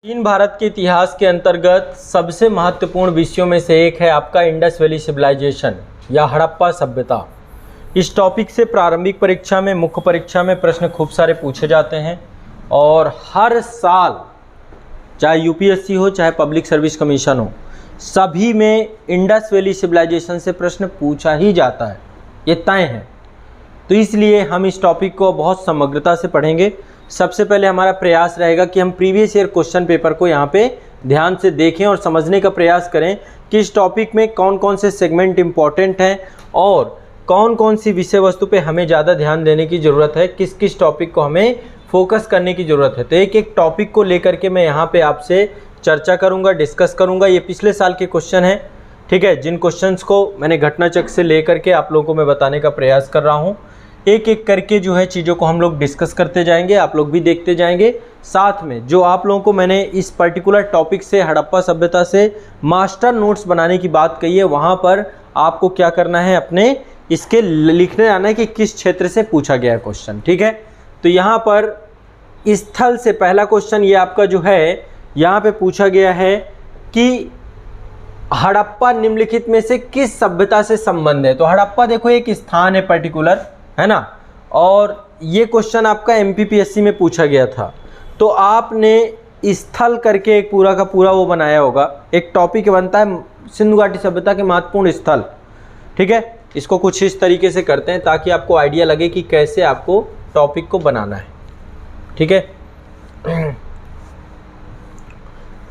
चीन भारत के इतिहास के अंतर्गत सबसे महत्वपूर्ण विषयों में से एक है आपका इंडस वैली सिविलाइजेशन या हड़प्पा सभ्यता। इस टॉपिक से प्रारंभिक परीक्षा में, मुख्य परीक्षा में प्रश्न खूब सारे पूछे जाते हैं और हर साल चाहे यूपीएससी हो चाहे पब्लिक सर्विस कमीशन हो, सभी में इंडस वैली सिविलाइजेशन से प्रश्न पूछा ही जाता है, ये तय है। तो इसलिए हम इस टॉपिक को बहुत समग्रता से पढ़ेंगे। सबसे पहले हमारा प्रयास रहेगा कि हम प्रीवियस ईयर क्वेश्चन पेपर को यहाँ पे ध्यान से देखें और समझने का प्रयास करें कि इस टॉपिक में कौन कौन से सेगमेंट इम्पॉर्टेंट हैं और कौन कौन सी विषय वस्तु पे हमें ज़्यादा ध्यान देने की ज़रूरत है, किस किस टॉपिक को हमें फोकस करने की ज़रूरत है। तो एक एक टॉपिक को लेकर के मैं यहाँ पे आपसे चर्चा करूँगा, डिस्कस करूँगा। ये पिछले साल के क्वेश्चन हैं, ठीक है, जिन क्वेश्चंस को मैंने घटनाचक्र से लेकर के आप लोगों को मैं बताने का प्रयास कर रहा हूँ। एक एक करके जो है चीज़ों को हम लोग डिस्कस करते जाएंगे, आप लोग भी देखते जाएंगे। साथ में जो आप लोगों को मैंने इस पर्टिकुलर टॉपिक से, हड़प्पा सभ्यता से मास्टर नोट्स बनाने की बात कही है, वहाँ पर आपको क्या करना है, अपने इसके लिखने आना है कि किस क्षेत्र से पूछा गया है क्वेश्चन, ठीक है। तो यहाँ पर स्थल से पहला क्वेश्चन ये आपका जो है यहाँ पे पूछा गया है कि हड़प्पा निम्नलिखित में से किस सभ्यता से संबंध है। तो हड़प्पा देखो एक स्थान है पर्टिकुलर, है ना, और ये क्वेश्चन आपका एमपीपीएससी में पूछा गया था। तो आपने स्थल करके एक पूरा का पूरा वो बनाया होगा, एक टॉपिक बनता है सिंधु घाटी सभ्यता के महत्वपूर्ण स्थल, ठीक है। इसको कुछ इस तरीके से करते हैं ताकि आपको आइडिया लगे कि कैसे आपको टॉपिक को बनाना है, ठीक है।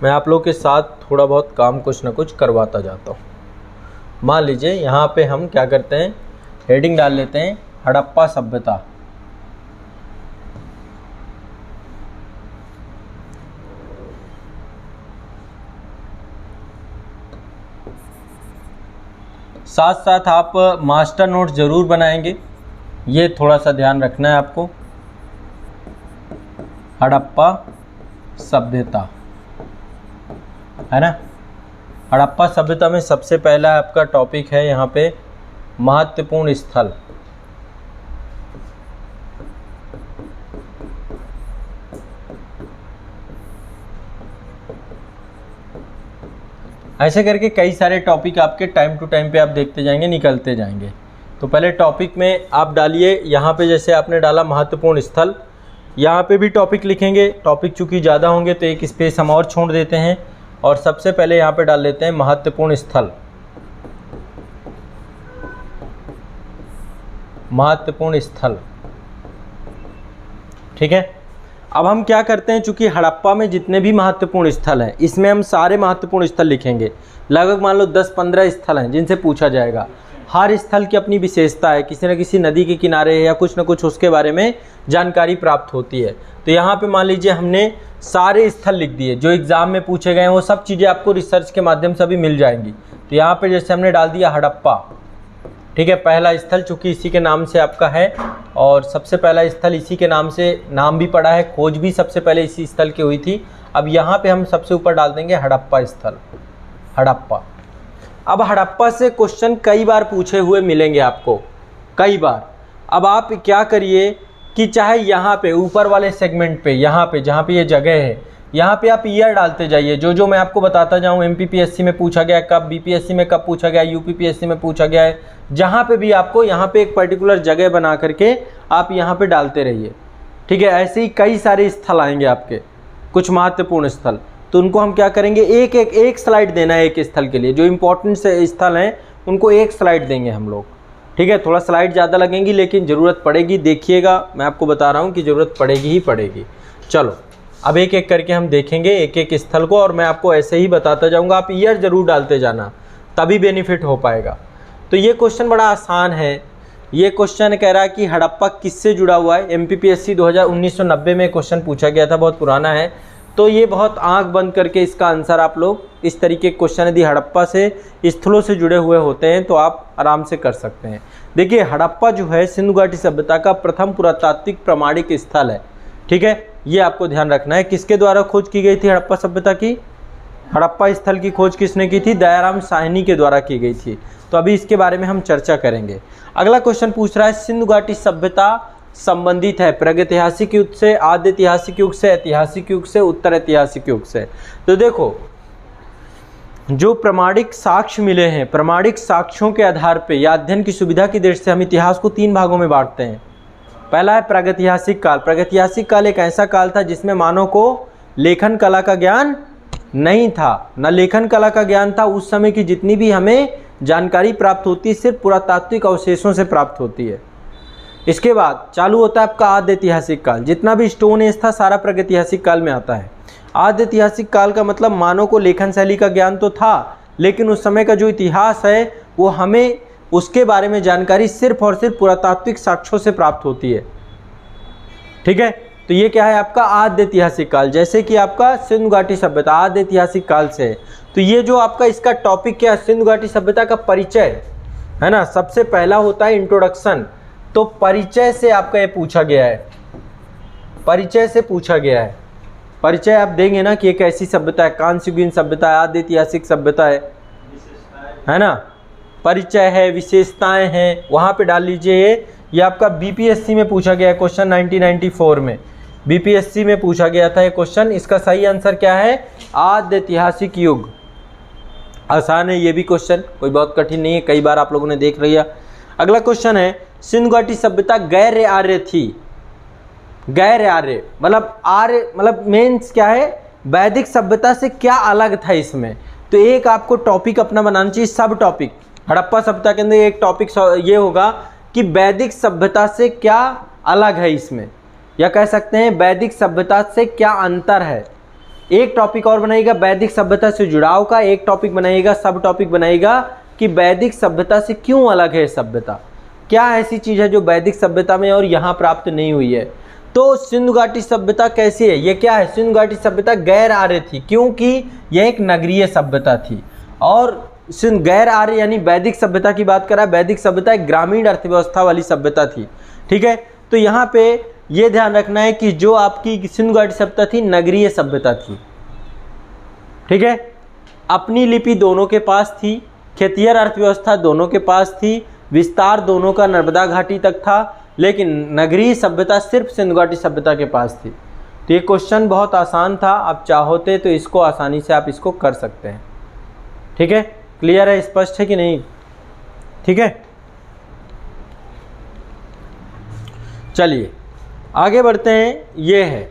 मैं आप लोग के साथ थोड़ा बहुत काम कुछ ना कुछ करवाता जाता हूँ। मान लीजिए यहाँ पे हम क्या करते हैं, हेडिंग डाल लेते हैं हड़प्पा सभ्यता। साथ साथ आप मास्टर नोट ज़रूर बनाएंगे, ये थोड़ा सा ध्यान रखना है आपको। हड़प्पा सभ्यता, है ना। हड़प्पा सभ्यता में सबसे पहला आपका टॉपिक है यहाँ पे महत्वपूर्ण स्थल। ऐसे करके कई सारे टॉपिक आपके टाइम टू टाइम पे आप देखते जाएंगे, निकलते जाएंगे। तो पहले टॉपिक में आप डालिए, यहाँ पे जैसे आपने डाला महत्वपूर्ण स्थल, यहाँ पे भी टॉपिक लिखेंगे। टॉपिक चूँकि ज़्यादा होंगे तो एक स्पेस हम और छोड़ देते हैं और सबसे पहले यहाँ पे डाल लेते हैं महत्वपूर्ण स्थल। महत्वपूर्ण स्थल, ठीक है। अब हम क्या करते हैं, चूंकि हड़प्पा में जितने भी महत्वपूर्ण स्थल हैं, इसमें हम सारे महत्वपूर्ण स्थल लिखेंगे। लगभग मान लो 10-15 स्थल हैं जिनसे पूछा जाएगा। हर स्थल की अपनी विशेषता है, किसी न किसी नदी के किनारे है या कुछ न कुछ उसके बारे में जानकारी प्राप्त होती है। तो यहाँ पे मान लीजिए हमने सारे स्थल लिख दिए जो एग्ज़ाम में पूछे गए हैं, वो सब चीज़ें आपको रिसर्च के माध्यम से भी मिल जाएंगी। तो यहाँ पे जैसे हमने डाल दिया हड़प्पा, ठीक है, पहला स्थल, चूँकि इसी के नाम से आपका है और सबसे पहला स्थल इसी के नाम से नाम भी पड़ा है, खोज भी सबसे पहले इसी स्थल की हुई थी। अब यहाँ पे हम सबसे ऊपर डाल देंगे हड़प्पा स्थल, हड़प्पा। अब हड़प्पा से क्वेश्चन कई बार पूछे हुए मिलेंगे आपको, कई बार। अब आप क्या करिए कि चाहे यहाँ पे ऊपर वाले सेगमेंट पे, यहाँ पे जहाँ पे ये जगह है, यहाँ पे आप ईयर डालते जाइए। जो मैं आपको बताता जाऊँ, एमपीपीएससी में पूछा गया कब, बीपीएससी में कब पूछा गया, यूपीपीएससी में पूछा गया है, जहाँ पे भी आपको यहाँ पे एक पर्टिकुलर जगह बना करके आप यहाँ पे डालते रहिए, ठीक है। ऐसे ही कई सारे स्थल आएंगे आपके, कुछ महत्वपूर्ण स्थल। तो उनको हम क्या करेंगे, एक स्लाइड देना है एक स्थल के लिए। जो इम्पोर्टेंट स्थल हैं उनको एक स्लाइड देंगे हम लोग, ठीक है। थोड़ा स्लाइड ज़्यादा लगेंगी लेकिन ज़रूरत पड़ेगी, देखिएगा, मैं आपको बता रहा हूँ कि ज़रूरत पड़ेगी ही पड़ेगी। चलो अब एक एक करके हम देखेंगे एक एक स्थल को और मैं आपको ऐसे ही बताता जाऊँगा। आप ईयर ज़रूर डालते जाना, तभी बेनिफिट हो पाएगा। तो ये क्वेश्चन बड़ा आसान है। ये क्वेश्चन कह रहा है कि हड़प्पा किससे जुड़ा हुआ है। एमपीपीएससी 1990 में क्वेश्चन पूछा गया था, बहुत पुराना है। तो ये बहुत आंख बंद करके इसका आंसर आप लोग इस तरीके के क्वेश्चन यदि हड़प्पा से स्थलों से जुड़े हुए होते हैं तो आप आराम से कर सकते हैं। देखिए हड़प्पा जो है सिंधु घाटी सभ्यता का प्रथम पुरातात्विक प्रमाणिक स्थल है, ठीक है। ये आपको ध्यान रखना है। किसके द्वारा खोज की गई थी हड़प्पा सभ्यता की? हड़प्पा स्थल की खोज किसने की थी? दयाराम साहनी के द्वारा की गई थी। तो अभी इसके बारे में हम चर्चा करेंगे। अगला क्वेश्चन पूछ रहा है सिंधु घाटी सभ्यता संबंधित है, प्रागैतिहासिक युग से, आद्य ऐतिहासिक युग से, ऐतिहासिक युग से, उत्तर ऐतिहासिक युग से। तो देखो जो प्रमाणिक साक्ष्य मिले हैं, प्रमाणिक साक्ष्यों के आधार पे या अध्ययन की सुविधा की दृष्टि से हम इतिहास को 3 भागों में बांटते हैं। पहला है प्रागैतिहासिक काल। प्रागैतिहासिक काल एक ऐसा काल था जिसमें मानव को लेखन कला का ज्ञान नहीं था, न लेखन कला का ज्ञान था। उस समय की जितनी भी हमें जानकारी प्राप्त होती है सिर्फ पुरातात्विक अवशेषों से प्राप्त होती है। इसके बाद चालू होता है आपका आद्य ऐतिहासिक काल। जितना भी स्टोन एज था सारा प्रागैतिहासिक काल में आता है। आद्य ऐतिहासिक काल का मतलब मानव को लेखन शैली का ज्ञान तो था, लेकिन उस समय का जो इतिहास है वो हमें उसके बारे में जानकारी सिर्फ और सिर्फ पुरातात्विक साक्ष्यों से प्राप्त होती है। ठीक है, तो ये क्या है आपका आद्य ऐतिहासिक काल। जैसे कि आपका सिंधु घाटी सभ्यता आद्य ऐतिहासिक काल से है। तो ये जो आपका इसका टॉपिक क्या है, सिंधु घाटी सभ्यता का परिचय है ना। सबसे पहला होता है इंट्रोडक्शन। तो परिचय से आपका ये पूछा गया है, परिचय से पूछा गया है। परिचय आप देंगे ना कि एक ऐसी सभ्यता है, कांस्ययुगीन सभ्यता है, आद्य ऐतिहासिक सभ्यता है ना। परिचय है, विशेषताएं हैं, वहाँ पे डाल लीजिए। ये आपका बीपीएससी में पूछा गया है क्वेश्चन 1994 में। बीपीएससी में पूछा गया था ये क्वेश्चन। इसका सही आंसर क्या है, आद्य ऐतिहासिक युग। आसान है ये भी क्वेश्चन, कोई बहुत कठिन नहीं है, कई बार आप लोगों ने देख लिया। अगला क्वेश्चन है सिंधु घाटी सभ्यता गैर आर्य थी। गैर आर्य मतलब आर्य मतलब मेंस क्या है, वैदिक सभ्यता से क्या अलग था इसमें। तो एक आपको टॉपिक अपना बनाना चाहिए, सब टॉपिक। हड़प्पा सभ्यता के अंदर एक टॉपिक ये होगा कि वैदिक सभ्यता से क्या अलग है इसमें, या कह सकते हैं वैदिक सभ्यता से क्या अंतर है। एक टॉपिक और बनाइएगा वैदिक सभ्यता से जुड़ाव का, एक टॉपिक बनाइएगा, सब टॉपिक बनाइएगा कि वैदिक सभ्यता से क्यों अलग है सभ्यता, क्या ऐसी चीज़ है जो वैदिक सभ्यता में और यहाँ प्राप्त नहीं हुई है। तो सिंधु घाटी सभ्यता कैसी है, ये क्या है, सिंधु घाटी सभ्यता गैर आर्य थी क्योंकि यह एक नगरीय सभ्यता थी। और गैर आर्य यानी वैदिक सभ्यता की बात करा, वैदिक सभ्यता एक ग्रामीण अर्थव्यवस्था वाली सभ्यता थी। ठीक है, तो यहाँ पे ये ध्यान रखना है कि जो आपकी सिंधु घाटी सभ्यता थी नगरीय सभ्यता थी। ठीक है, अपनी लिपि दोनों के पास थी, खेतिहर अर्थव्यवस्था दोनों के पास थी, विस्तार दोनों का नर्मदा घाटी तक था, लेकिन नगरीय सभ्यता सिर्फ सिंधु घाटी सभ्यता के पास थी। तो ये क्वेश्चन बहुत आसान था, आप चाहोते तो इसको आसानी से आप इसको कर सकते हैं। ठीक है, क्लियर है, स्पष्ट है कि नहीं। ठीक है, चलिए आगे बढ़ते हैं। ये है,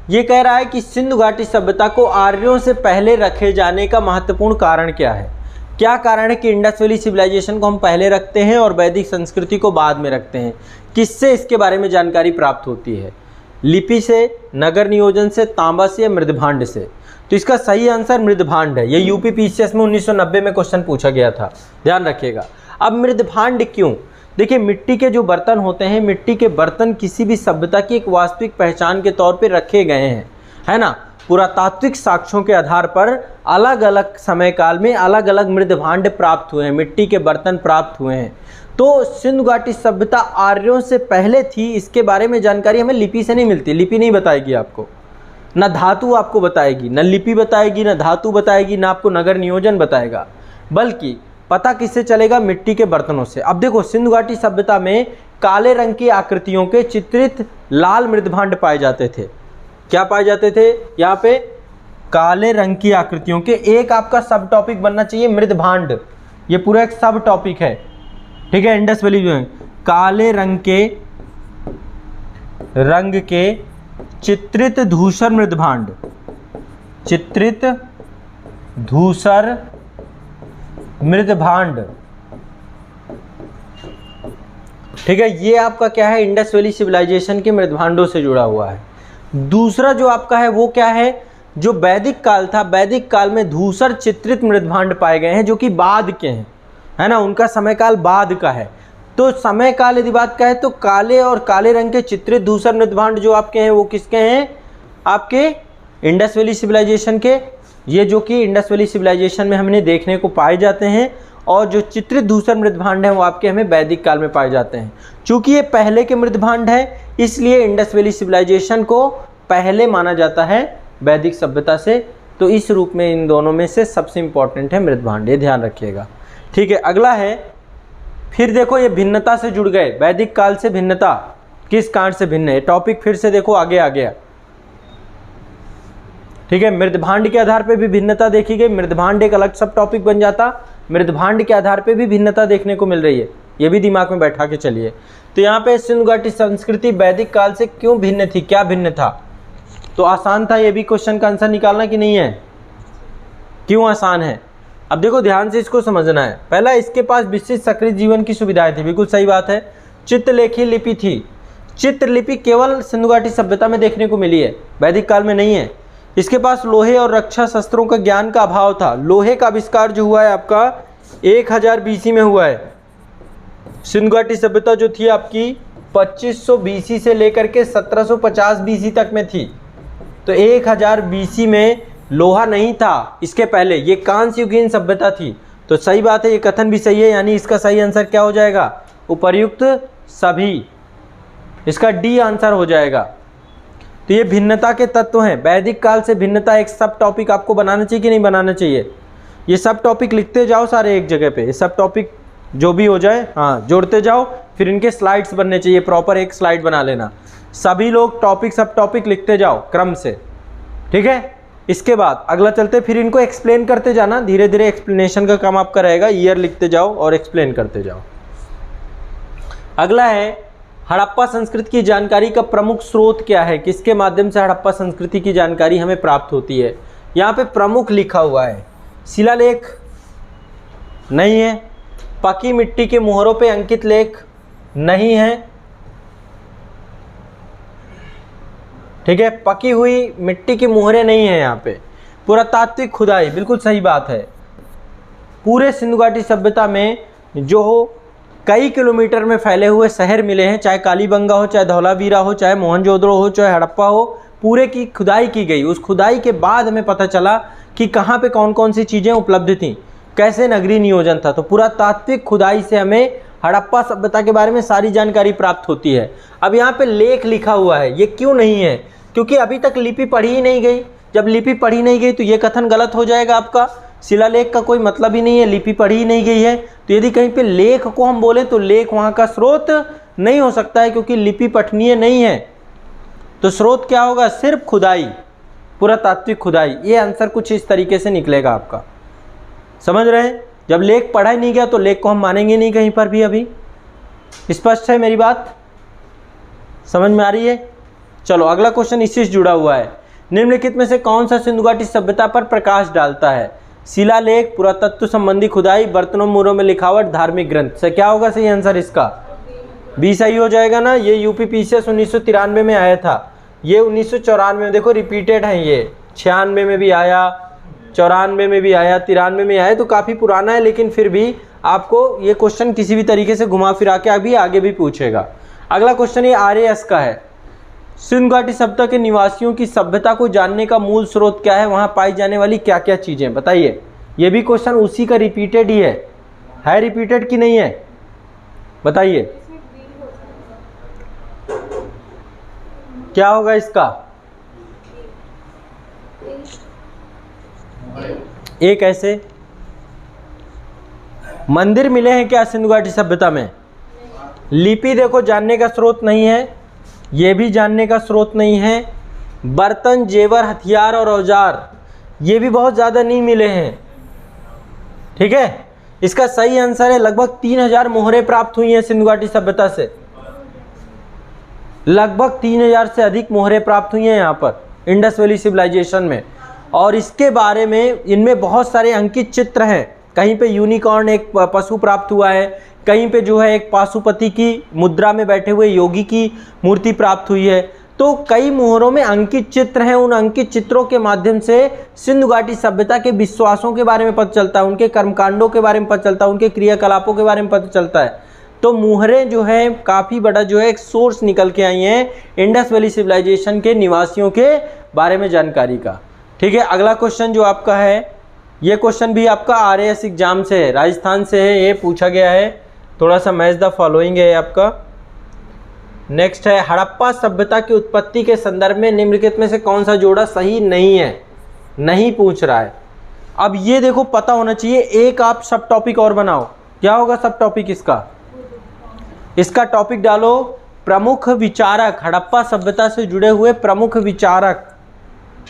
ये कह रहा है कि सिंधु घाटी सभ्यता को आर्यों से पहले रखे जाने का महत्वपूर्ण कारण क्या है। क्या कारण है कि इंडस वैली सिविलाइजेशन को हम पहले रखते हैं और वैदिक संस्कृति को बाद में रखते हैं। किससे इसके बारे में जानकारी प्राप्त होती है, लिपि से, नगर नियोजन से, तांबा से या मृदभांड से। तो इसका सही आंसर मृदभांड है। ये यूपी पीसीएस में 1990 में क्वेश्चन पूछा गया था, ध्यान रखिएगा। अब मृदभांड क्यों, देखिए मिट्टी के जो बर्तन होते हैं, मिट्टी के बर्तन किसी भी सभ्यता की एक वास्तविक पहचान के तौर पर रखे गए हैं, है ना। पुरातात्विक साक्ष्यों के आधार पर अलग अलग समय काल में अलग अलग मृदभांड प्राप्त हुए हैं, मिट्टी के बर्तन प्राप्त हुए हैं। तो सिंधु घाटी सभ्यता आर्यों से पहले थी, इसके बारे में जानकारी हमें लिपि से नहीं मिलती। लिपि नहीं बताएगी आपको, न धातु आपको बताएगी, न लिपि बताएगी, न धातु बताएगी, न आपको नगर नियोजन बताएगा, बल्कि पता किससे चलेगा, मिट्टी के बर्तनों से। अब देखो सिंधु घाटी सभ्यता में काले रंग की आकृतियों के चित्रित लाल मृदभांड पाए जाते थे। क्या पाए जाते थे, यहाँ पे काले रंग की आकृतियों के, एक आपका सब टॉपिक बनना चाहिए मृदभांड, ये पूरा एक सब टॉपिक है। ठीक है, इंडस वैली में काले रंग के चित्रित धूसर मृदभांड, चित्रित धूसर मृदभांड। ठीक है, ये आपका क्या है, इंडस वैली सिविलाइजेशन के मृदभांडों से जुड़ा हुआ है। दूसरा जो आपका है वो क्या है, जो वैदिक काल था, वैदिक काल में धूसर चित्रित मृदभांड पाए गए हैं जो कि बाद के हैं, है ना, उनका समय काल बाद का है। तो समय काल यदि बात करें तो काले और काले रंग के चित्रित धूसर मृदभांड जो आपके हैं वो किसके हैं, आपके इंडस वैली सिविलाइजेशन के। ये जो कि इंडस वैली सिविलाइजेशन में हमने देखने को पाए जाते हैं, और जो चित्रित धूसर मृदभांड हैं वो आपके हमें वैदिक काल में पाए जाते हैं। चूँकि ये पहले के मृदभांड है इसलिए इंडस वैली सिविलाइजेशन को पहले माना जाता है वैदिक सभ्यता से। तो इस रूप में इन दोनों में से सबसे इम्पॉर्टेंट है मृदभांड, ये ध्यान रखिएगा। ठीक है, अगला है, फिर देखो ये भिन्नता से जुड़ गए, वैदिक काल से भिन्नता। किस कांड से भिन्न है। टॉपिक फिर से देखो आगे आ गया, ठीक है। मृदभांड के आधार पे भी भिन्नता देखी गई, मृदभांड एक अलग सब टॉपिक बन जाता, मृदभांड के आधार पे भी भिन्नता देखने को मिल रही है, ये भी दिमाग में बैठा के चलिए। तो यहाँ पे सिंधु घाटी संस्कृति वैदिक काल से क्यों भिन्न थी, क्या भिन्न था, तो आसान था ये भी क्वेश्चन का आंसर निकालना कि नहीं है, क्यों आसान है। अब देखो ध्यान से इसको समझना है। पहला, इसके पास विशिष्ट सक्रिय जीवन की सुविधाएं थी, बिल्कुल सही बात है। चित्रलेखी लिपि थी, चित्रलिपि केवल सिंधु घाटी सभ्यता में देखने को मिली है, वैदिक काल में नहीं है। इसके पास लोहे और रक्षा शस्त्रों का ज्ञान का अभाव था। लोहे का आविष्कार जो हुआ है आपका 1000 BC में हुआ है। सिंधु घाटी सभ्यता जो थी आपकी 2500 BC से लेकर के 1750 BC तक में थी। तो 1000 BC में लोहा नहीं था, इसके पहले ये कांस्य युगीन सभ्यता थी। तो सही बात है, ये कथन भी सही है, यानी इसका सही आंसर क्या हो जाएगा, उपर्युक्त सभी, इसका डी आंसर हो जाएगा। तो ये भिन्नता के तत्व हैं। वैदिक काल से भिन्नता एक सब टॉपिक आपको बनाना चाहिए कि नहीं बनाना चाहिए, ये सब टॉपिक लिखते जाओ सारे एक जगह पे, ये सब टॉपिक जो भी हो जाए हाँ जोड़ते जाओ, फिर इनके स्लाइड्स बनने चाहिए, प्रॉपर एक स्लाइड बना लेना। सभी लोग टॉपिक सब टॉपिक लिखते जाओ क्रम से, ठीक है। इसके बाद अगला चलते, फिर इनको एक्सप्लेन करते जाना, धीरे धीरे एक्सप्लेनेशन का काम आपका रहेगा, ईयर लिखते जाओ और एक्सप्लेन करते जाओ। अगला है हड़प्पा संस्कृति की जानकारी का प्रमुख स्रोत क्या है, किसके माध्यम से हड़प्पा संस्कृति की जानकारी हमें प्राप्त होती है। यहाँ पे प्रमुख लिखा हुआ है, शिलालेख नहीं है, पकी मिट्टी के मुहरों पे अंकित लेख नहीं है, ठीक है, पकी हुई मिट्टी की मुहरें नहीं है। यहाँ पे पुरातात्विक खुदाई, बिल्कुल सही बात है। पूरे सिंधु घाटी सभ्यता में जो कई किलोमीटर में फैले हुए शहर मिले हैं, चाहे कालीबंगा हो, चाहे धौलावीरा हो, चाहे मोहनजोदड़ो हो, चाहे हड़प्पा हो, पूरे की खुदाई की गई। उस खुदाई के बाद हमें पता चला कि कहाँ पे कौन कौन सी चीज़ें उपलब्ध थीं, कैसे नगरीय नियोजन था। तो पुरातात्विक खुदाई से हमें हड़प्पा सभ्यता के बारे में सारी जानकारी प्राप्त होती है। अब यहाँ पे लेख लिखा हुआ है, ये क्यों नहीं है, क्योंकि अभी तक लिपि पढ़ी ही नहीं गई। जब लिपि पढ़ी नहीं गई तो ये कथन गलत हो जाएगा आपका, शिलालेख का कोई मतलब ही नहीं है, लिपि पढ़ी ही नहीं गई है। तो यदि कहीं पे लेख को हम बोले तो लेख वहाँ का स्रोत नहीं हो सकता है, क्योंकि लिपि पठनीय नहीं है। तो स्रोत क्या होगा, सिर्फ खुदाई, पुरातात्विक खुदाई। ये आंसर कुछ इस तरीके से निकलेगा आपका, समझ रहे हैं। जब लेख पढ़ा ही नहीं गया तो लेख को हम मानेंगे नहीं कहीं पर भी। अभी स्पष्ट है मेरी बात, समझ में आ रही है। चलो अगला क्वेश्चन इसी से जुड़ा हुआ है। निम्नलिखित में से कौन सा सिंधु घाटी सभ्यता पर प्रकाश डालता है, शिलालेख, पुरातत्व संबंधी खुदाई, बर्तनों मुहरों में लिखावट, धार्मिक ग्रंथ। से क्या होगा सही आंसर इसका, बी सही हो जाएगा ना। ये यूपीपीसीएस 1993 में आया था, ये 1994 में, देखो रिपीटेड है, ये 96 में भी आया, 94 में भी आया, 93 में आया, तो काफ़ी पुराना है। लेकिन फिर भी आपको ये क्वेश्चन किसी भी तरीके से घुमा फिरा के अभी आगे भी पूछेगा। अगला क्वेश्चन ये आरएएस का है। सिंधु घाटी सभ्यता के निवासियों की सभ्यता को जानने का मूल स्रोत क्या है, वहाँ पाई जाने वाली क्या क्या चीज़ें, बताइए। ये भी क्वेश्चन उसी का रिपीटेड ही है रिपीटेड कि नहीं है, बताइए क्या होगा इसका। एक ऐसे मंदिर मिले हैं क्या सिंधु घाटी सभ्यता में, लिपि देखो जानने का स्रोत नहीं है, ये भी जानने का स्रोत नहीं है। बर्तन, जेवर, हथियार और औजार ये भी बहुत ज़्यादा नहीं मिले हैं, ठीक है। इसका सही आंसर है लगभग 3000 मोहरें प्राप्त हुई हैं सिंधु घाटी सभ्यता से, लगभग 3000 से अधिक मोहरें प्राप्त हुई हैं यहाँ पर इंडस वैली सिविलाइजेशन में। और इसके बारे में इनमें बहुत सारे अंकित चित्र हैं, कहीं पे यूनिकॉर्न एक पशु प्राप्त हुआ है, कहीं पे जो है एक पाशुपति की मुद्रा में बैठे हुए योगी की मूर्ति प्राप्त हुई है। तो कई मोहरों में अंकित चित्र हैं, उन अंकित चित्रों के माध्यम से सिंधु घाटी सभ्यता के विश्वासों के बारे में पता चलता है, उनके कर्मकांडों के बारे में पता चलता है, उनके क्रियाकलापों के बारे में पता चलता है। तो मोहरें जो है काफ़ी बड़ा जो है एक सोर्स निकल के आई हैं इंडस वैली सिविलाइजेशन के निवासियों के बारे में जानकारी का, ठीक है। अगला क्वेश्चन जो आपका है, ये क्वेश्चन भी आपका आरएएस एग्जाम से है, राजस्थान से है, ये पूछा गया है, थोड़ा सा मैच द फॉलोइंग है आपका। नेक्स्ट है हड़प्पा सभ्यता की उत्पत्ति के संदर्भ में निम्नलिखित में से कौन सा जोड़ा सही नहीं है, नहीं पूछ रहा है। अब ये देखो पता होना चाहिए, एक आप सब टॉपिक और बनाओ, क्या होगा सब टॉपिक इसका, इसका टॉपिक डालो प्रमुख विचारक, हड़प्पा सभ्यता से जुड़े हुए प्रमुख विचारक,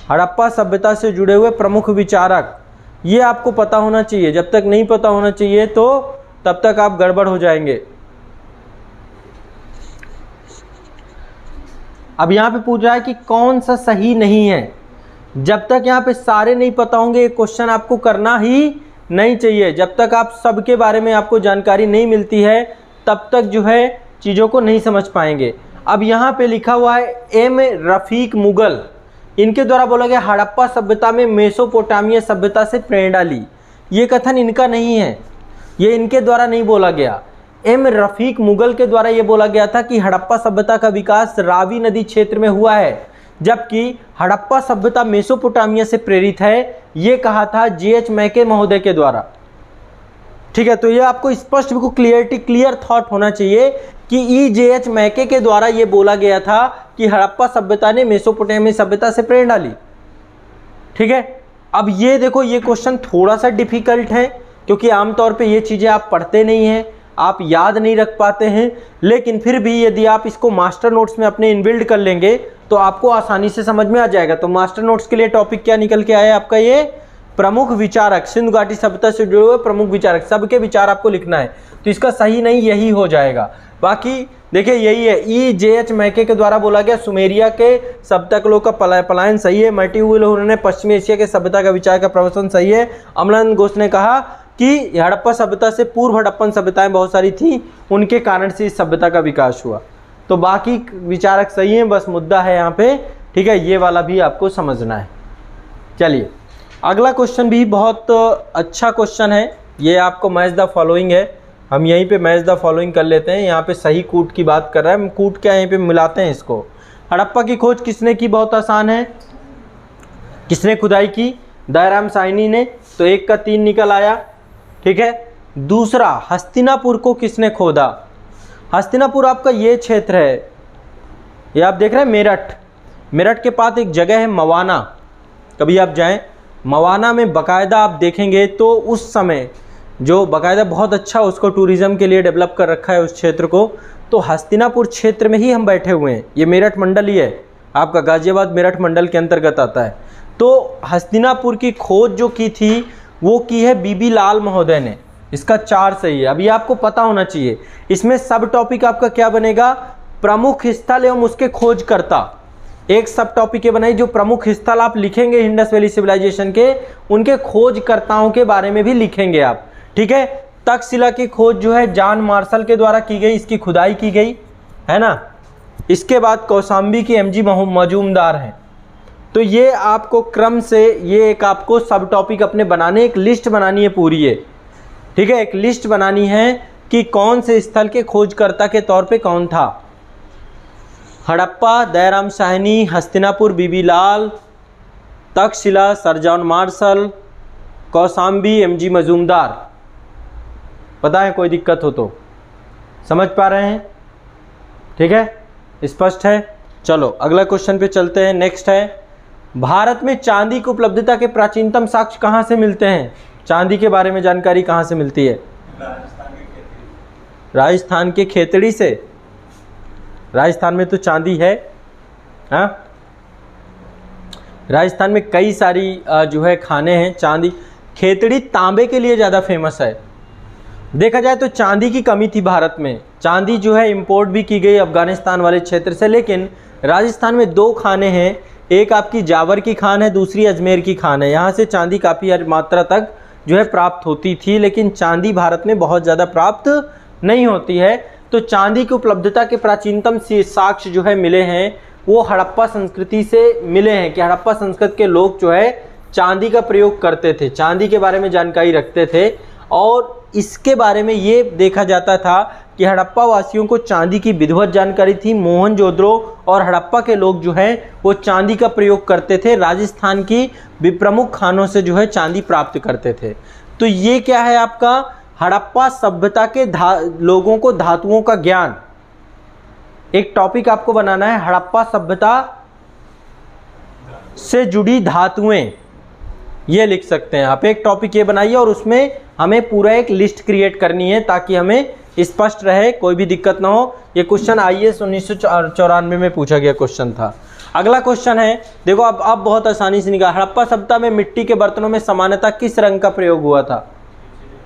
हड़प्पा सभ्यता से जुड़े हुए प्रमुख विचारक, ये आपको पता होना चाहिए। जब तक नहीं पता होना चाहिए तो तब तक आप गड़बड़ हो जाएंगे। अब यहाँ पे पूछ रहा है कि कौन सा सही नहीं है। जब तक यहाँ पे सारे नहीं पता होंगे ये क्वेश्चन आपको करना ही नहीं चाहिए। जब तक आप सबके बारे में आपको जानकारी नहीं मिलती है तब तक जो है चीज़ों को नहीं समझ पाएंगे। अब यहाँ पे लिखा हुआ है एम रफीक मुगल, इनके द्वारा बोला गया हड़प्पा सभ्यता में मेसोपोटामिया सभ्यता से प्रेरणा ली। ये कथन इनका नहीं है, ये इनके द्वारा नहीं बोला गया। एम रफीक मुगल के द्वारा ये बोला गया था कि हड़प्पा सभ्यता का विकास रावी नदी क्षेत्र में हुआ है, जबकि हड़प्पा सभ्यता मेसोपोटामिया से प्रेरित है, ये कहा था J.H. मैके महोदय के द्वारा। ठीक है, तो ये आपको स्पष्ट बिल्कुल क्लियर थॉट होना चाहिए कि J.H. मैके के द्वारा ये बोला गया था कि हड़प्पा सभ्यता ने मेसोपोटामिया सभ्यता से प्रेरणा ली। ठीक है, अब ये देखो, ये क्वेश्चन थोड़ा सा डिफिकल्ट है क्योंकि आमतौर पे ये चीज़ें आप पढ़ते नहीं हैं, आप याद नहीं रख पाते हैं, लेकिन फिर भी यदि आप इसको मास्टर नोट्स में अपने इनबिल्ड कर लेंगे तो आपको आसानी से समझ में आ जाएगा। तो मास्टर नोट्स के लिए टॉपिक क्या निकल के आया आपका, ये प्रमुख विचारक, सिंधु घाटी सभ्यता से जुड़े हुए प्रमुख विचारक, सबके विचार आपको लिखना है। तो इसका सही नहीं यही हो जाएगा। बाकी देखिए यही है, J.H. मैके के द्वारा बोला गया सुमेरिया के सभ्यता के लोग का पलायन सही है। मल्टी हुए लोगों ने पश्चिमी एशिया के सभ्यता का विचार का प्रवचन सही है। अमलानंद घोष ने कहा कि हड़प्पा सभ्यता से पूर्व हड़प्पन सभ्यताएं बहुत सारी थी, उनके कारण से इस सभ्यता का विकास हुआ। तो बाकी विचारक सही हैं, बस मुद्दा है यहाँ पे। ठीक है, ये वाला भी आपको समझना है। चलिए अगला क्वेश्चन भी बहुत अच्छा क्वेश्चन है, ये आपको मैच द फॉलोइंग है। हम यहीं पे मैच द फॉलोइंग कर लेते हैं। यहाँ पे सही कूट की बात कर रहा है, हम कूट क्या यहीं पे मिलाते हैं इसको। हड़प्पा की खोज किसने की, बहुत आसान है। किसने खुदाई की, दयाराम साहनी ने, तो 1 का 3 निकल आया। ठीक है, दूसरा हस्तिनापुर को किसने खोदा। हस्तिनापुर आपका ये क्षेत्र है, ये आप देख रहे हैं मेरठ, मेरठ के पास एक जगह है मवाना, कभी आप जाएं मवाना में बाकायदा आप देखेंगे तो उस समय जो बाकायदा बहुत अच्छा उसको टूरिज़्म के लिए डेवलप कर रखा है उस क्षेत्र को। तो हस्तिनापुर क्षेत्र में ही हम बैठे हुए हैं, ये मेरठ मंडल ही है आपका, गाजियाबाद मेरठ मंडल के अंतर्गत आता है। तो हस्तिनापुर की खोज जो की थी वो की है बीबी लाल महोदय ने। इसका 4 सही है। अब ये आपको पता होना चाहिए। इसमें सब टॉपिक आपका क्या बनेगा, प्रमुख स्थल एवं उसके खोजकर्ता। एक सब टॉपिक ये बनाई जो प्रमुख स्थल आप लिखेंगे इंडस वैली सिविलाइजेशन के, उनके खोजकर्ताओं के बारे में भी लिखेंगे आप। ठीक है, तक्षशिला की खोज जो है जॉन मार्शल के द्वारा की गई, इसकी खुदाई की गई है ना। इसके बाद कौशाम्बी की MG मजूमदार हैं। तो ये आपको क्रम से ये एक आपको सब टॉपिक अपने बनाने, एक लिस्ट बनानी है पूरी है। ठीक है, एक लिस्ट बनानी है कि कौन से स्थल के खोजकर्ता के तौर पे कौन था। Harappa Dayaram Sahni, Hastinapur BB Lal, Takshashila sir John Marshall, Kaushambi MG Majumdar. पता है, कोई दिक्कत हो तो समझ पा रहे हैं। ठीक है, स्पष्ट है। चलो अगला क्वेश्चन पे चलते हैं। नेक्स्ट है, भारत में चांदी की उपलब्धता के प्राचीनतम साक्ष्य कहाँ से मिलते हैं। चांदी के बारे में जानकारी कहाँ से मिलती है, राजस्थान के खेतड़ी से। राजस्थान में तो चांदी है, हाँ राजस्थान में कई सारी जो है खाने हैं। चांदी, खेतड़ी तांबे के लिए ज़्यादा फेमस है। देखा जाए तो चांदी की कमी थी भारत में, चांदी जो है इंपोर्ट भी की गई अफगानिस्तान वाले क्षेत्र से, लेकिन राजस्थान में 2 खाने हैं, एक आपकी जावर की खान है, दूसरी अजमेर की खान है। यहाँ से चांदी काफ़ी मात्रा तक जो है प्राप्त होती थी, लेकिन चांदी भारत में बहुत ज़्यादा प्राप्त नहीं होती है। तो चांदी की उपलब्धता के प्राचीनतम साक्ष्य जो है मिले हैं वो हड़प्पा संस्कृति से मिले हैं कि हड़प्पा संस्कृति के लोग जो है चांदी का प्रयोग करते थे, चांदी के बारे में जानकारी रखते थे। और इसके बारे में ये देखा जाता था कि हड़प्पा वासियों को चांदी की विधिवत जानकारी थी। मोहनजोदड़ो और हड़प्पा के लोग जो हैं वो चांदी का प्रयोग करते थे, राजस्थान की प्रमुख खानों से जो है चांदी प्राप्त करते थे। तो ये क्या है आपका, हड़प्पा सभ्यता के लोगों को धातुओं का ज्ञान। एक टॉपिक आपको बनाना है, हड़प्पा सभ्यता से जुड़ी धातुएं, ये लिख सकते हैं आप। एक टॉपिक ये बनाइए और उसमें हमें पूरा एक लिस्ट क्रिएट करनी है ताकि हमें स्पष्ट रहे, कोई भी दिक्कत ना हो। ये क्वेश्चन IAS 1994 में पूछा गया क्वेश्चन था। अगला क्वेश्चन है, देखो अब बहुत आसानी से निकाल। हड़प्पा सभ्यता में मिट्टी के बर्तनों में सामान्यतः किस रंग का प्रयोग हुआ था?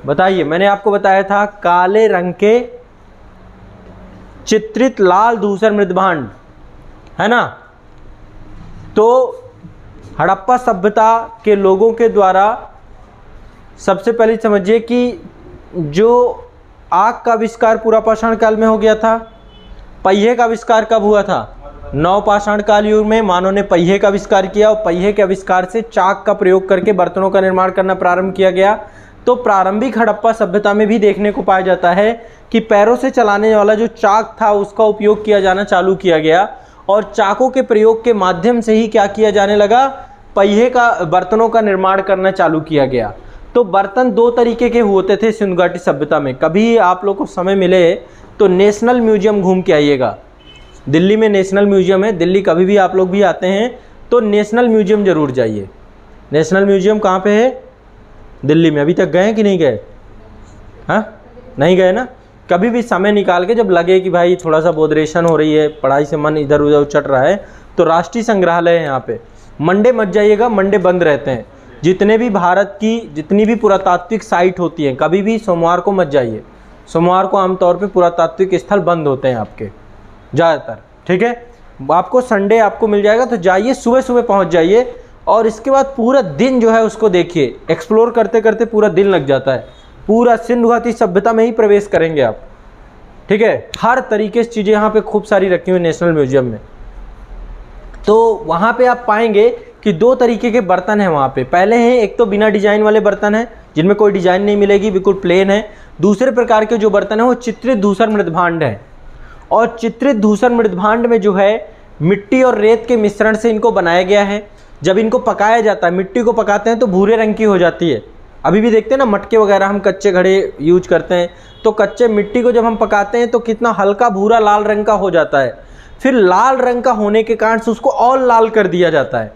बताइए। मैंने आपको बताया था काले रंग के चित्रित लाल धूसर मृदभांड, है ना। तो हड़प्पा सभ्यता के लोगों के द्वारा सबसे पहले समझिए कि जो आग का आविष्कार पूरा पाषाण काल में हो गया था। पहिए का आविष्कार कब हुआ था? नवपाषाण काल युग में मानव ने पहिए का आविष्कार किया और पहिए के आविष्कार से चाक का प्रयोग करके बर्तनों का निर्माण करना प्रारंभ किया गया। तो प्रारंभिक हड़प्पा सभ्यता में भी देखने को पाया जाता है कि पैरों से चलाने वाला जो चाक था उसका उपयोग किया जाना चालू किया गया और चाकों के प्रयोग के माध्यम से ही क्या किया जाने लगा? पहिए का बर्तनों का निर्माण करना चालू किया गया। तो बर्तन दो तरीके के होते थे सिंधु घाटी सभ्यता में। कभी आप लोग को समय मिले तो नेशनल म्यूजियम घूम के आइएगा। दिल्ली में नेशनल म्यूजियम है, दिल्ली कभी भी आप लोग भी आते हैं तो नेशनल म्यूजियम ज़रूर जाइए। नेशनल म्यूजियम कहाँ पे है? दिल्ली में। अभी तक गए कि नहीं गए? हाँ, नहीं गए ना। कभी भी समय निकाल के जब लगे कि भाई थोड़ा सा बोधरेशन हो रही है, पढ़ाई से मन इधर उधर उचट रहा है, तो राष्ट्रीय संग्रहालय है यहाँ पे। मंडे मत जाइएगा, मंडे बंद रहते हैं। जितने भी भारत की जितनी भी पुरातात्विक साइट होती हैं, कभी भी सोमवार को मत जाइए। सोमवार को आमतौर पे पुरातात्विक स्थल बंद होते हैं आपके ज़्यादातर, ठीक है। आपको संडे आपको मिल जाएगा तो जाइए, सुबह सुबह पहुंच जाइए और इसके बाद पूरा दिन जो है उसको देखिए। एक्सप्लोर करते करते पूरा दिन लग जाता है। पूरा सिंधु घाटी सभ्यता में ही प्रवेश करेंगे आप, ठीक है। हर तरीके से चीज़ें यहाँ पे खूब सारी रखी हुई नेशनल म्यूजियम में। तो वहाँ पे आप पाएंगे कि दो तरीके के बर्तन हैं वहाँ पे। पहले हैं एक तो बिना डिजाइन वाले बर्तन हैं जिनमें कोई डिजाइन नहीं मिलेगी, बिल्कुल प्लेन है। दूसरे प्रकार के जो बर्तन हैं वो चित्रित धूसर मृदभांड है। और चित्रित धूसर मृदभांड में जो है मिट्टी और रेत के मिश्रण से इनको बनाया गया है। जब इनको पकाया जाता है, मिट्टी को पकाते हैं तो भूरे रंग की हो जाती है। अभी भी देखते हैं ना मटके वगैरह हम कच्चे घड़े यूज करते हैं, तो कच्चे मिट्टी को जब हम पकाते हैं तो कितना हल्का भूरा लाल रंग का हो जाता है। फिर लाल रंग का होने के कारण से उसको और लाल कर दिया जाता है।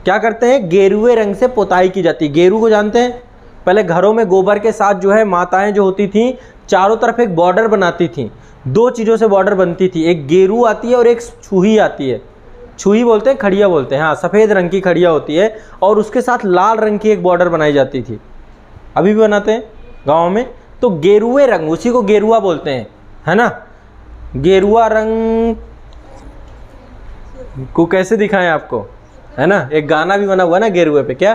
क्या करते हैं? गेरुए रंग से पोताई की जाती है। गेरू को जानते हैं? पहले घरों में गोबर के साथ जो है माताएं जो होती थी चारों तरफ एक बॉर्डर बनाती थी। दो चीज़ों से बॉर्डर बनती थी, एक गेरू आती है और एक छुही आती है। छुही बोलते हैं, खड़िया बोलते हैं। हाँ, सफ़ेद रंग की खड़िया होती है और उसके साथ लाल रंग की एक बॉर्डर बनाई जाती थी। अभी भी बनाते हैं गाँव में। तो गेरुए रंग, उसी को गेरुआ बोलते हैं, है ना। गेरुआ रंग को कैसे दिखाएं आपको, है ना। एक गाना भी बना हुआ ना गेरुए पे, क्या?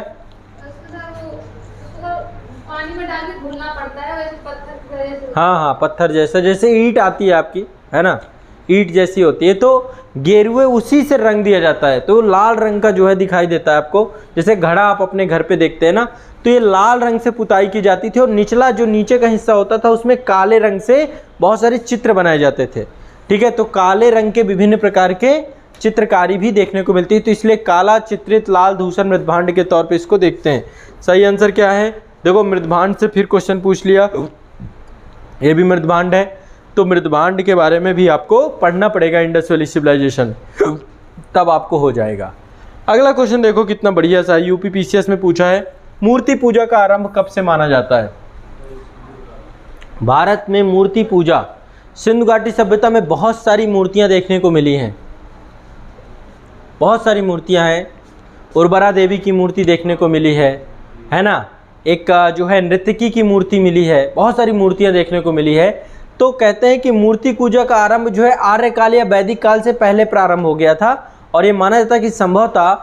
पानी में डाल के घुलना पड़ता है, वैसे पत्थर जैसे। हाँ, पत्थर जैसा, जैसे ईंट आती है आपकी, है ना, ईंट जैसी होती है। तो गेरुए उसी से रंग दिया जाता है, तो लाल रंग का जो है दिखाई देता है आपको। जैसे घड़ा आप अपने घर पे देखते हैं ना, तो ये लाल रंग से पुताई की जाती थी और निचला जो नीचे का हिस्सा होता था उसमें काले रंग से बहुत सारे चित्र बनाए जाते थे, ठीक है। तो काले रंग के विभिन्न प्रकार के चित्रकारी भी देखने को मिलती है, तो इसलिए काला चित्रित लाल धूसर मृदभांड के तौर पे इसको देखते हैं। सही आंसर क्या है? देखो मृदभांड से फिर क्वेश्चन पूछ लिया, ये भी मृदभांड है। तो मृदभांड के बारे में भी आपको पढ़ना पड़ेगा, इंडस वैली सिविलाइजेशन, तब आपको हो जाएगा। अगला क्वेश्चन देखो कितना बढ़िया सा, यूपी पीसीएस में पूछा है, मूर्ति पूजा का आरंभ कब से माना जाता है? भारत में मूर्ति पूजा, सिंधु घाटी सभ्यता में बहुत सारी मूर्तियां देखने को मिली हैं। बहुत सारी मूर्तियां हैं। उर्वरा देवी की मूर्ति देखने को मिली है ना। एक जो है नृत्यकी की मूर्ति मिली है। बहुत सारी मूर्तियां देखने को मिली है। तो कहते हैं कि मूर्ति पूजा का आरंभ जो है आर्यकाल या वैदिक काल से पहले प्रारंभ हो गया था। और ये माना जाता है कि संभवतः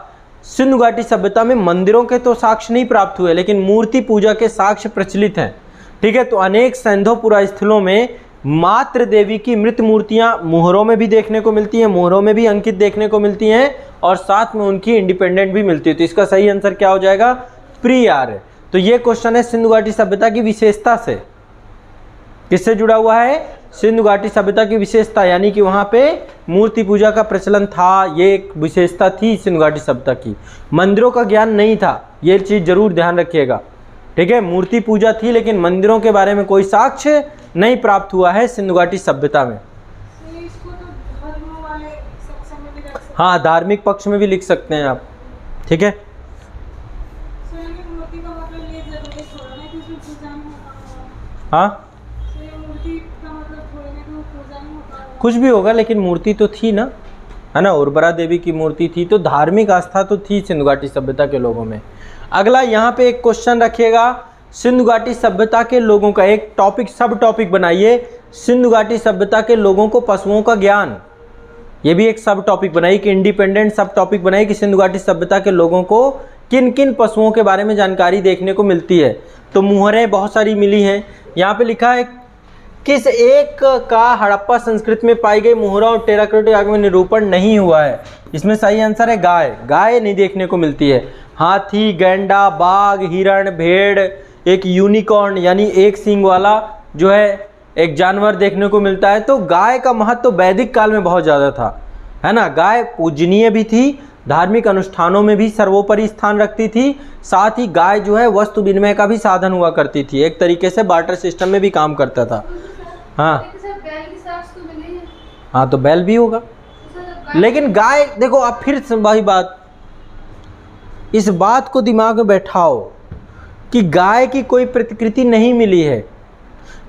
सिंधु घाटी सभ्यता में मंदिरों के तो साक्ष्य नहीं प्राप्त हुए, लेकिन मूर्ति पूजा के साक्ष्य प्रचलित हैं, ठीक है। तो अनेक सैंधवपुरा स्थलों में मातृ देवी की मृत मूर्तियां मोहरों में भी देखने को मिलती हैं, मोहरों में भी अंकित देखने को मिलती हैं और साथ में उनकी इंडिपेंडेंट भी मिलती है। तो इसका सही आंसर क्या हो जाएगा? प्री-आर्य। तो ये क्वेश्चन है सिंधु घाटी सभ्यता की विशेषता से, किससे जुड़ा हुआ है? सिंधु घाटी सभ्यता की विशेषता, यानी कि वहाँ पे मूर्ति पूजा का प्रचलन था, ये एक विशेषता थी सिंधु घाटी सभ्यता की। मंदिरों का ज्ञान नहीं था, ये चीज़ जरूर ध्यान रखिएगा, ठीक है। मूर्ति पूजा थी लेकिन मंदिरों के बारे में कोई साक्ष्य नहीं प्राप्त हुआ है सिंधु घाटी सभ्यता में। इसको तो धर्म वाले सेक्शन में भी रख सकते हैं। हाँ, धार्मिक पक्ष में भी लिख सकते हैं आप, ठीक है। मूर्ति का मतलब ये जरूरी थोड़ा ना कि उसमें पूजा में हाँ, मूर्ति का मतलब थोड़ी ना कि वो पूजा नहीं होता है। कुछ भी होगा, लेकिन मूर्ति तो थी ना, है ना। उर्वरा देवी की मूर्ति थी, तो धार्मिक आस्था तो थी सिंधु घाटी सभ्यता के लोगों में। अगला यहाँ पे एक क्वेश्चन रखिएगा, सिंधु घाटी सभ्यता के लोगों का एक टॉपिक, सब टॉपिक बनाइए, सिंधु घाटी सभ्यता के लोगों को पशुओं का ज्ञान। ये भी एक सब टॉपिक बनाइए कि इंडिपेंडेंट सब टॉपिक बनाइए कि सिंधु घाटी सभ्यता के लोगों को किन किन पशुओं के बारे में जानकारी देखने को मिलती है। तो मुहरें बहुत सारी मिली हैं। यहाँ पे लिखा है किस एक का हड़प्पा संस्कृति में पाई गई मुहरों और टेराकोटा में निरूपण नहीं हुआ है। इसमें सही आंसर है गाय। गाय नहीं देखने को मिलती है। हाथी, गैंडा, बाघ, हिरण, भेड़, एक यूनिकॉर्न यानी एक सींग वाला जो है एक जानवर देखने को मिलता है। तो गाय का महत्व तो वैदिक काल में बहुत ज़्यादा था, है ना। गाय पूजनीय भी थी, धार्मिक अनुष्ठानों में भी सर्वोपरि स्थान रखती थी। साथ ही गाय जो है वस्तु विनिमय का भी साधन हुआ करती थी, एक तरीके से बार्टर सिस्टम में भी काम करता था। हाँ हाँ, तो बैल भी होगा, लेकिन गाय देखो आप फिर वही बात, इस बात को दिमाग में बैठाओ कि गाय की कोई प्रतिकृति नहीं मिली है,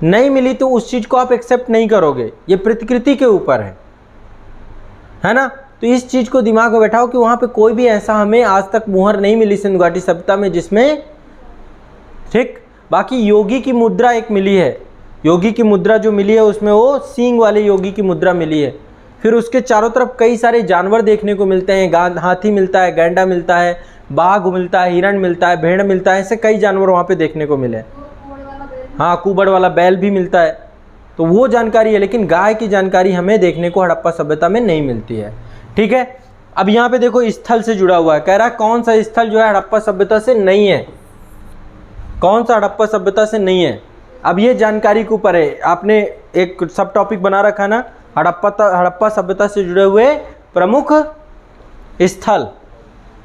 नहीं मिली तो उस चीज़ को आप एक्सेप्ट नहीं करोगे, ये प्रतिकृति के ऊपर है ना। तो इस चीज़ को दिमाग में बैठाओ कि वहाँ पे कोई भी ऐसा हमें आज तक मुहर नहीं मिली सिंधु घाटी सभ्यता में जिसमें, ठीक। बाकी योगी की मुद्रा एक मिली है, योगी की मुद्रा जो मिली है उसमें वो सींग वाले योगी की मुद्रा मिली है। फिर उसके चारों तरफ कई सारे जानवर देखने को मिलते हैं, हाथी मिलता है, गैंडा मिलता है, बाघ मिलता है, हिरण मिलता है, भेड़ मिलता है, ऐसे कई जानवर वहाँ पे देखने को मिले। हाँ, कुबड़ वाला बैल भी मिलता है। तो वो जानकारी है, लेकिन गाय की जानकारी हमें देखने को हड़प्पा सभ्यता में नहीं मिलती है, ठीक है। अब यहाँ पे देखो स्थल से जुड़ा हुआ है, कह रहा है कौन सा स्थल जो है हड़प्पा सभ्यता से नहीं है, कौन सा हड़प्पा सभ्यता से नहीं है। अब ये जानकारी के ऊपर है, आपने एक सब टॉपिक बना रखा ना, हड़प्पा सभ्यता से जुड़े हुए प्रमुख स्थल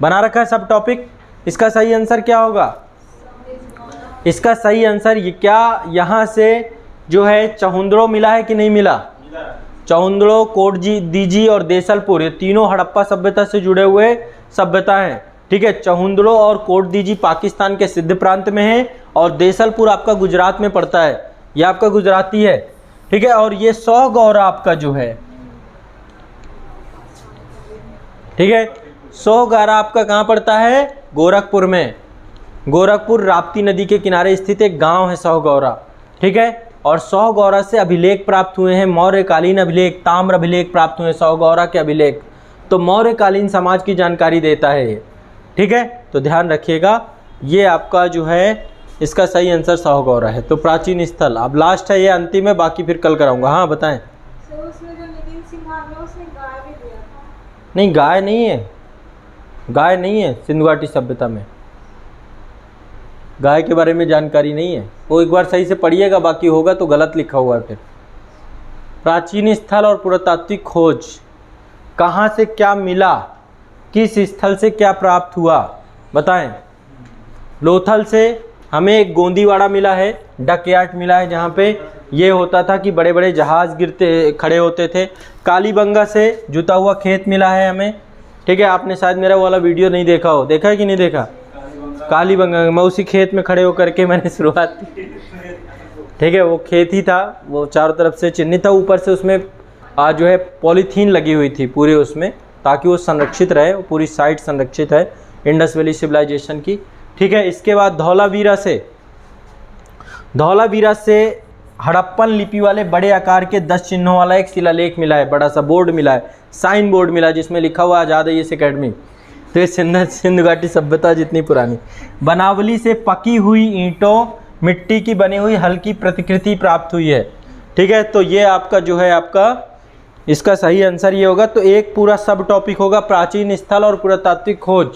बना रखा है सब टॉपिक। इसका सही आंसर क्या होगा? इसका सही आंसर ये क्या, यहाँ से जो है चहुंदड़ो मिला है कि नहीं मिला? चहुंदड़ो, कोटजी दीजी और देसलपुर, ये तीनों हड़प्पा सभ्यता से जुड़े हुए सभ्यता हैं, ठीक है। चहुंदड़ो और कोट दीजी पाकिस्तान के सिंध प्रांत में है और देसलपुर आपका गुजरात में पड़ता है, ये आपका गुजराती है, ठीक है। और ये सोहगौरा आपका जो है, ठीक है, सोहगौरा आपका कहाँ पड़ता है? गोरखपुर में। गोरखपुर राप्ती नदी के किनारे स्थित एक गांव है सोहगौरा, ठीक है। और सोहगौरा से अभिलेख प्राप्त हुए हैं, मौर्यकालीन अभिलेख, ताम्र अभिलेख प्राप्त हुए हैं सोहगौरा के अभिलेख। तो मौर्यकालीन समाज की जानकारी देता है ये, ठीक है। तो ध्यान रखिएगा, ये आपका जो है इसका सही आंसर सोहगौरा है। तो प्राचीन स्थल, अब लास्ट है ये, अंतिम है, बाकी फिर कल कराऊंगा। हाँ बताएं। उसमें जो नितिन सिंह आ गया उसने गाय भी दिया था। नहीं, गाय नहीं है, गाय नहीं है सिंधु घाटी सभ्यता में, गाय के बारे में जानकारी नहीं है। वो एक बार सही से पढ़िएगा, बाकी होगा तो गलत लिखा हुआ है। फिर प्राचीन स्थल और पुरातात्विक खोज, कहाँ से क्या मिला, किस स्थल से क्या प्राप्त हुआ, बताएं। लोथल से हमें एक गोंदीवाड़ा मिला है, डकयार्ड मिला है, जहाँ पे ये होता था कि बड़े बड़े जहाज गिरते खड़े होते थे। कालीबंगा से जुता हुआ खेत मिला है हमें, ठीक है। आपने शायद मेरा वाला वीडियो नहीं देखा हो, देखा है कि नहीं देखा? कालीबंगा, मैं उसी खेत में खड़े होकर के मैंने शुरुआत की, ठीक है। वो खेत ही था, वो चारों तरफ से चिन्हित था, ऊपर से उसमें जो है पॉलीथीन लगी हुई थी पूरे उसमें, ताकि वो संरक्षित रहे, वो पूरी साइट संरक्षित है इंडस वैली सिविलाइजेशन की, ठीक है। इसके बाद धौलावीरा से हड़प्पन लिपि वाले बड़े आकार के 10 चिन्हों वाला एक शिलालेख मिला है, बड़ा सा बोर्ड मिला है, साइन बोर्ड मिला है, जिसमें लिखा हुआ आज़ाद है इस अकेडमी। तो ये सिंधु घाटी सभ्यता जितनी पुरानी। बनावली से पकी हुई ईंटों, मिट्टी की बनी हुई हल्की प्रतिकृति प्राप्त हुई है, ठीक है। तो ये आपका जो है आपका इसका सही आंसर ये होगा। तो एक पूरा सब टॉपिक होगा प्राचीन स्थल और पुरातात्विक खोज,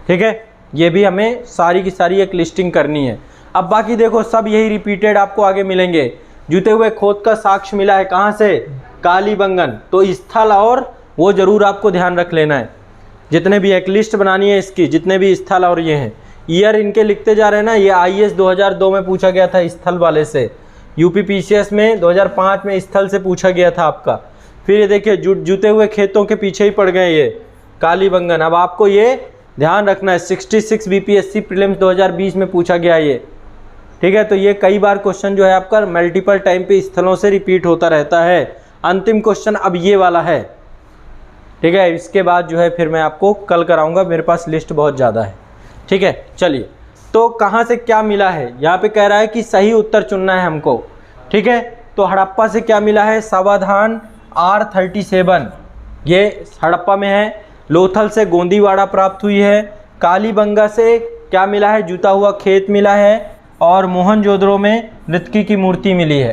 ठीक है। ये भी हमें सारी की सारी एक लिस्टिंग करनी है। अब बाकी देखो सब यही रिपीटेड आपको आगे मिलेंगे। जुते हुए खोद का साक्ष्य मिला है, कहाँ से? कालीबंगन। तो स्थल और वो जरूर आपको ध्यान रख लेना है, जितने भी एक लिस्ट बनानी है इसकी, जितने भी स्थल और ये हैं। ईयर इनके लिखते जा रहे हैं ना, ये IAS 2002 में पूछा गया था स्थल वाले से, यूपी PCS में 2005 में स्थल से पूछा गया था आपका। फिर ये देखिए जुते हुए खेतों के पीछे ही पड़ गए ये कालीबंगन। अब आपको ये ध्यान रखना है, 66 BPSC प्रीलिम्स 2020 में पूछा गया ये, ठीक है, तो ये कई बार क्वेश्चन जो है आपका मल्टीपल टाइम पे स्थलों से रिपीट होता रहता है। अंतिम क्वेश्चन अब ये वाला है, ठीक है। इसके बाद जो है फिर मैं आपको कल कराऊंगा, मेरे पास लिस्ट बहुत ज़्यादा है, ठीक है। चलिए, तो कहाँ से क्या मिला है, यहाँ पे कह रहा है कि सही उत्तर चुनना है हमको, ठीक है। तो हड़प्पा से क्या मिला है, सावधान R37, ये हड़प्पा में है। लोथल से गोंदीवाड़ा प्राप्त हुई है। कालीबंगा से क्या मिला है, जूता हुआ खेत मिला है। और मोहनजोदड़ो में नृत्यकी की मूर्ति मिली है,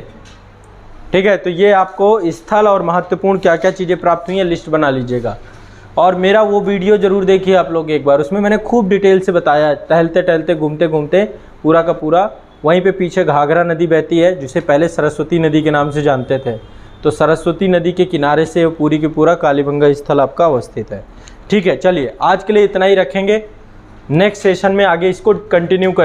ठीक है। तो ये आपको स्थल और महत्वपूर्ण क्या क्या चीज़ें प्राप्त हुई हैं लिस्ट बना लीजिएगा। और मेरा वो वीडियो ज़रूर देखिए आप लोग एक बार, उसमें मैंने खूब डिटेल से बताया, टहलते टहलते घूमते घूमते पूरा का पूरा। वहीं पे पीछे घाघरा नदी बहती है, जिसे पहले सरस्वती नदी के नाम से जानते थे। तो सरस्वती नदी के किनारे से पूरी की पूरा कालीबंगा स्थल आपका अवस्थित है, ठीक है। चलिए, आज के लिए इतना ही रखेंगे, नेक्स्ट सेशन में आगे इसको कंटिन्यू करें।